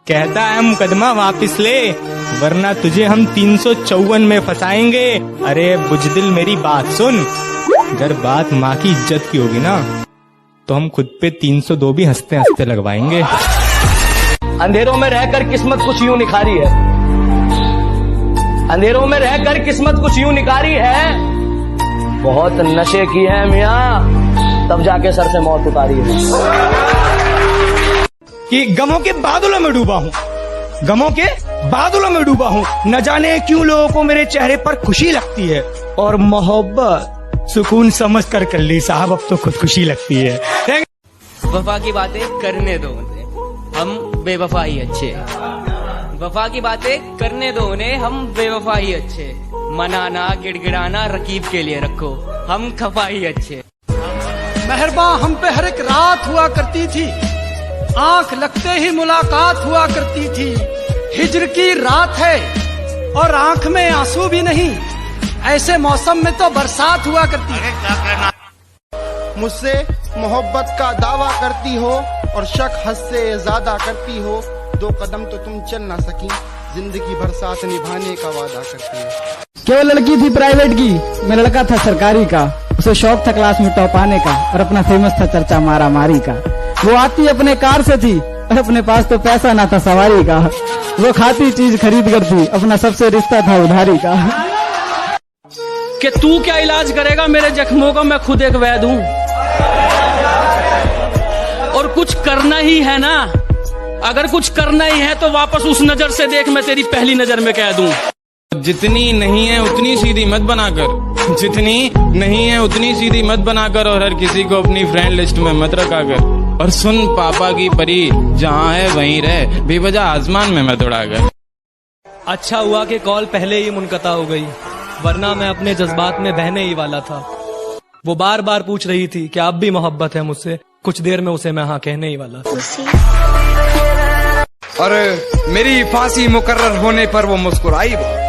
कहता है मुकदमा वापिस ले, वरना तुझे हम 354 में फंसाएंगे। अरे बुजदिल मेरी बात सुन, अगर बात माँ की इज्जत की होगी ना तो हम खुद पे 302 भी हंसते हंसते लगवाएंगे। अंधेरों में रहकर किस्मत कुछ यूं निखारी है, अंधेरों में रहकर किस्मत कुछ यूं निखारी है। बहुत नशे की है मियाँ, तब जाके सर से मौत उतारी है। कि गमों के बादलों में डूबा हूँ, गमों के बादलों में डूबा हूँ, न जाने क्यों लोगों को मेरे चेहरे पर खुशी लगती है। और मोहब्बत सुकून समझ कर ली साहब, अब तो खुदकुशी लगती है। वफा की बातें करने दो उन्हें, हम बेवफा ही अच्छे। वफा की बातें करने दो उन्हें, हम बेवफा ही अच्छे। मनाना गिड़गिड़ाना रकीब के लिए रखो, हम खफा ही अच्छे। मेहरबा हम पे हर एक रात हुआ करती थी, आंख लगते ही मुलाकात हुआ करती थी। हिज्र की रात है और आंख में आंसू भी नहीं, ऐसे मौसम में तो बरसात हुआ करती है। मुझसे मोहब्बत का दावा करती हो और शक हद से ज्यादा करती हो। 2 कदम तो तुम चल ना सकी, जिंदगी भर साथ निभाने का वादा करती है। क्या लड़की थी प्राइवेट की, मैं लड़का था सरकारी का। उसे शौक था क्लास में टॉप आने का और अपना फेमस था चर्चा मारा मारी का। वो आती अपने कार से थी और अपने पास तो पैसा ना था सवारी का। वो खाती चीज खरीद कर थी, अपना सबसे रिश्ता था उधारी का। कि तू क्या इलाज करेगा मेरे जख्मों का, मैं खुद एक वैद हूँ। और कुछ करना ही है ना, अगर कुछ करना ही है तो वापस उस नजर से देख, मैं तेरी पहली नजर में कह दूं। जितनी नहीं है उतनी सीधी मत बनाकर, जितनी नहीं है उतनी सीधी मत बनाकर, और हर किसी को अपनी फ्रेंड लिस्ट में मत रखा कर। और सुन पापा की परी, जहाँ है वहीं रह, बेवजह आसमान में मत उड़ा कर। अच्छा हुआ कि कॉल पहले ही मुनक़ता हो गई, वरना मैं अपने जज्बात में बहने ही वाला था। वो बार बार पूछ रही थी कि आप भी मोहब्बत है मुझसे, कुछ देर में उसे मैं हाँ कहने ही वाला था। अरे मेरी फांसी मुकर्रर होने पर वो मुस्कुराई बहुत,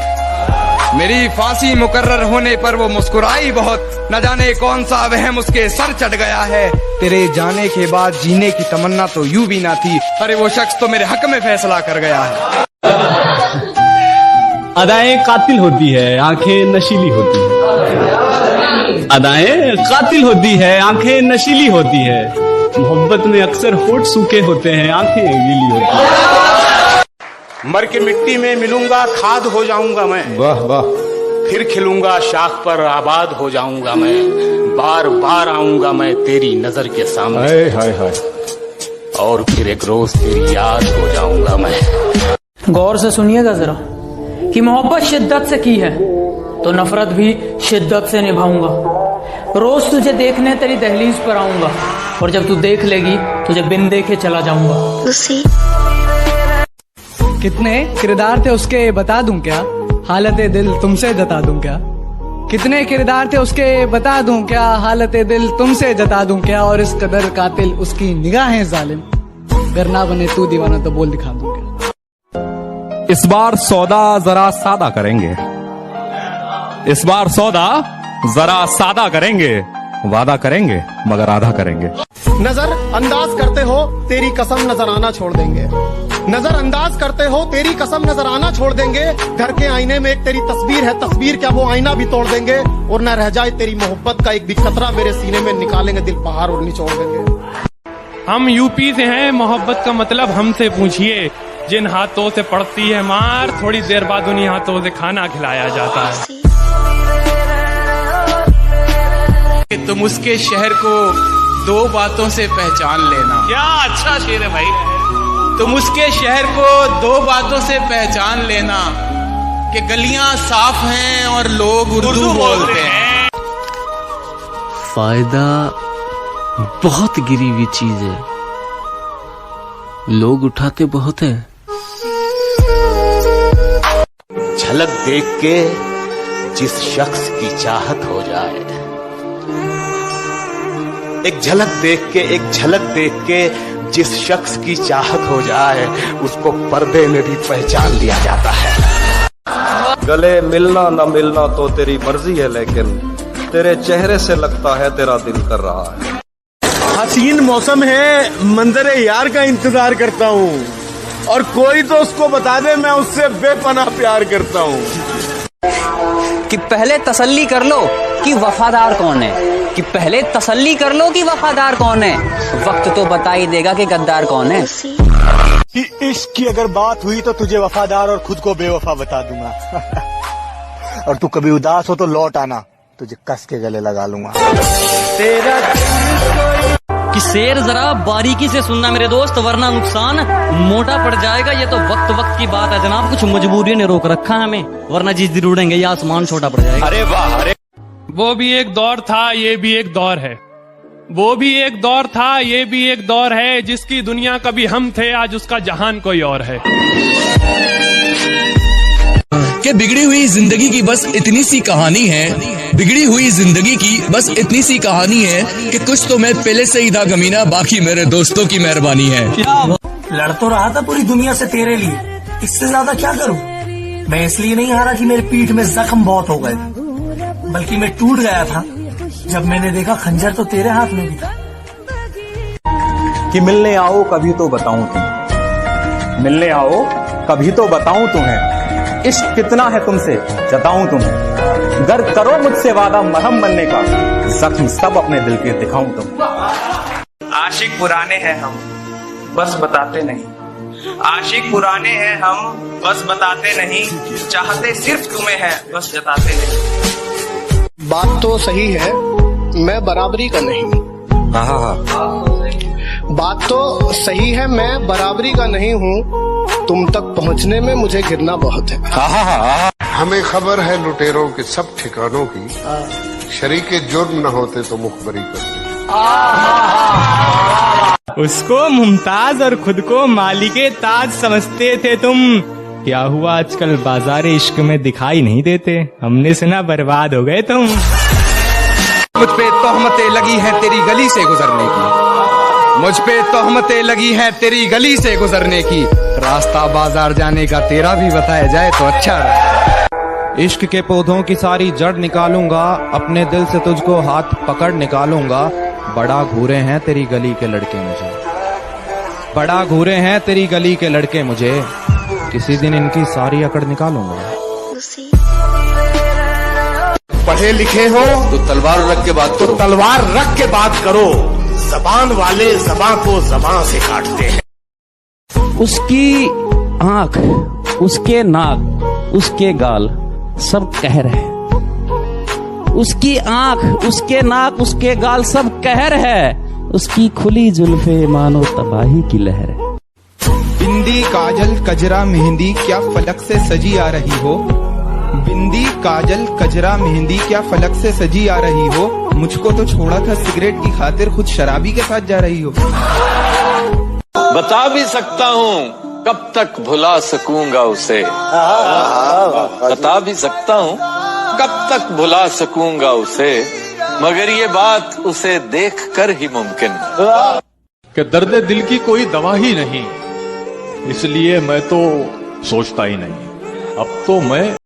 मेरी फांसी मुकर्रर होने पर वो मुस्कुराई बहुत। न जाने कौन सा वहम उसके सर चढ़ गया है, तेरे जाने के बाद जीने की तमन्ना तो यूं भी ना थी। अरे वो शख्स तो मेरे हक में फैसला कर गया है। अदाएं कातिल होती है, आंखें नशीली होती है। अदाएं कातिल होती है, आंखें नशीली होती है। मोहब्बत में अक्सर होठ सूखे होते हैं, आंखें गीली होती हैं। मर के मिट्टी में मिलूंगा, खाद हो जाऊंगा मैं। वाह वाह। फिर खिलूंगा, शाख पर आबाद हो जाऊंगा मैं। बार बार आऊंगा मैं तेरी नजर के सामने। हाय हाय हाय। और फिर एक रोज तेरी याद हो जाऊंगा मैं। गौर से सुनिएगा जरा कि मोहब्बत शिद्दत से की है तो नफरत भी शिद्दत से निभाऊंगा। रोज तुझे देखने तेरी दहलीज पर आऊंगा, और जब तू देख लेगी तुझे बिन देखे चला जाऊंगा। कितने किरदार थे उसके बता दूं क्या, हालत दिल तुमसे जता दूं क्या। कितने किरदार थे उसके बता दूं क्या, हालत दिल तुमसे जता दूं क्या। और इस कदर कातिल उसकी निगाहें जालिम, अगर ना बने तू दीवाना तो बोल दिखा दूं क्या। इस बार सौदा जरा सादा करेंगे, इस बार सौदा जरा सादा करेंगे। वादा करेंगे मगर आधा करेंगे। नजर अंदाज करते हो तेरी कसम नजर आना छोड़ देंगे, नजर अंदाज करते हो तेरी कसम नजर आना छोड़ देंगे। घर के आईने में एक तेरी तस्वीर है, तस्वीर क्या वो आईना भी तोड़ देंगे। और न रह जाए तेरी मोहब्बत का एक भी खतरा मेरे सीने में, निकालेंगे दिल पहाड़ और निचोड़ देंगे। हम यूपी से हैं, मोहब्बत का मतलब हमसे पूछिए। जिन हाथों से पड़ती है मार, थोड़ी देर बाद उन्हीं हाथों से खाना खिलाया जाता है। तुम उसके शहर को 2 बातों से पहचान लेना। क्या अच्छा शेर है भाई। तुम उसके शहर को 2 बातों से पहचान लेना, कि गलियां साफ हैं और लोग उर्दू बोलते हैं। फायदा बहुत गिरी हुई चीज है, लोग उठाते बहुत है। झलक देख के जिस शख्स की चाहत हो जाए, एक झलक देख के जिस शख्स की चाहत हो जाए, उसको पर्दे में भी पहचान लिया जाता है। गले मिलना न मिलना तो तेरी मर्जी है, लेकिन तेरे चेहरे से लगता है तेरा दिल कर रहा है। हसीन मौसम है, मंजरे यार का इंतजार करता हूँ। और कोई तो उसको बता दे मैं उससे बेपनाह प्यार करता हूँ। कि पहले तसल्ली कर लो कि वफादार कौन है, कि पहले तसल्ली कर लो कि वफादार कौन है, वक्त तो बता ही देगा कि गद्दार कौन है। कि इश्क की अगर बात हुई तो तुझे वफादार और खुद को बेवफा बता दूंगा। और तू कभी उदास हो तो लौट आना, तुझे कस के गले लगा लूंगा। तेरा कि शेर जरा बारीकी से सुनना मेरे दोस्त, वरना नुकसान मोटा पड़ जाएगा। ये तो वक्त वक्त की बात है जनाब, कुछ मजबूरी ने रोक रखा है हमें, वरना जिस दिन उड़ेंगे ये आसमान छोटा पड़ जाएगा। अरे वाह, अरे वो भी एक दौर था, ये भी एक दौर है। वो भी एक दौर था, ये भी एक दौर है। जिसकी दुनिया कभी हम थे, आज उसका जहान कोई और है। कि बिगड़ी हुई जिंदगी की बस इतनी सी कहानी है, बिगड़ी हुई जिंदगी की बस इतनी सी कहानी है कि कुछ तो मैं पहले से ही था कमीना, बाकी मेरे दोस्तों की मेहरबानी है। लड़ तो रहा था पूरी दुनिया से तेरे लिए, इससे ज्यादा क्या करूं? मैं इसलिए नहीं हारा कि मेरी पीठ में जख्म बहुत हो गए, बल्कि मैं टूट गया था जब मैंने देखा खंजर तो तेरे हाथ में भी था। कि मिलने आओ कभी तो बताऊं तुम्हें, मिलने आओ कभी तो बताऊं तुम्हें, इश्क कितना है तुमसे जताऊं तुम्हें, गर करो मुझसे वादा मरहम बनने का, जख्म सब अपने दिल के दिखाऊं तुम। आशिक पुराने हैं हम बस बताते नहीं, आशिक पुराने हैं हम बस बताते नहीं, चाहते सिर्फ तुम्हें है बस जताते नहीं। बात तो सही है, मैं बराबरी का नहीं। बात तो सही है, मैं बराबरी का नहीं हूँ, तुम तक पहुँचने में मुझे गिरना बहुत है। हमें खबर है लुटेरों के सब ठिकानों की, शरीके जुर्म न होते तो मुखबरी करते। उसको मुमताज और खुद को मालिके ताज समझते थे तुम। क्या हुआ आजकल बाजार इश्क में दिखाई नहीं देते, हमने सुना बर्बाद हो गए तुम। मुझ पे तोहमतें लगी हैं तेरी गली से गुजरने की, मुझ पे तोहमतें लगी हैं तेरी गली से गुजरने की, रास्ता बाजार जाने का तेरा भी बताया जाए तो अच्छा रहे। इश्क के पौधों की सारी जड़ निकालूंगा, अपने दिल से तुझको हाथ पकड़ निकालूंगा, बड़ा घूरे हैं तेरी गली के लड़के मुझे, बड़ा घूरे हैं तेरी गली के लड़के मुझे, किसी दिन इनकी सारी अकड़ निकालूंगा। पढ़े लिखे हो तो तलवार रख के बात करो, तलवार रख के बात करो, जबान वाले जबान को जबान से काटते हैं। उसकी आंख, उसके नाक, उसके गाल सब कहर है, उसकी आंख, उसके नाक, उसके गाल सब कहर है, उसकी खुली जुल्फे मानो तबाही की लहर है। बिंदी काजल कजरा मेहंदी क्या फलक से सजी आ रही हो, बिंदी काजल कजरा मेहंदी क्या फलक से सजी आ रही हो, मुझको तो छोड़ा था सिगरेट की खातिर खुद शराबी के साथ जा रही हो। बता भी सकता हूँ कब तक भुला सकूंगा उसे, बता भी सकता हूँ कब तक भुला सकूंगा उसे, मगर ये बात उसे देख कर ही मुमकिन कि दर्द दिल की कोई दवा ही नहीं, इसलिए मैं तो सोचता ही नहीं, अब तो मैं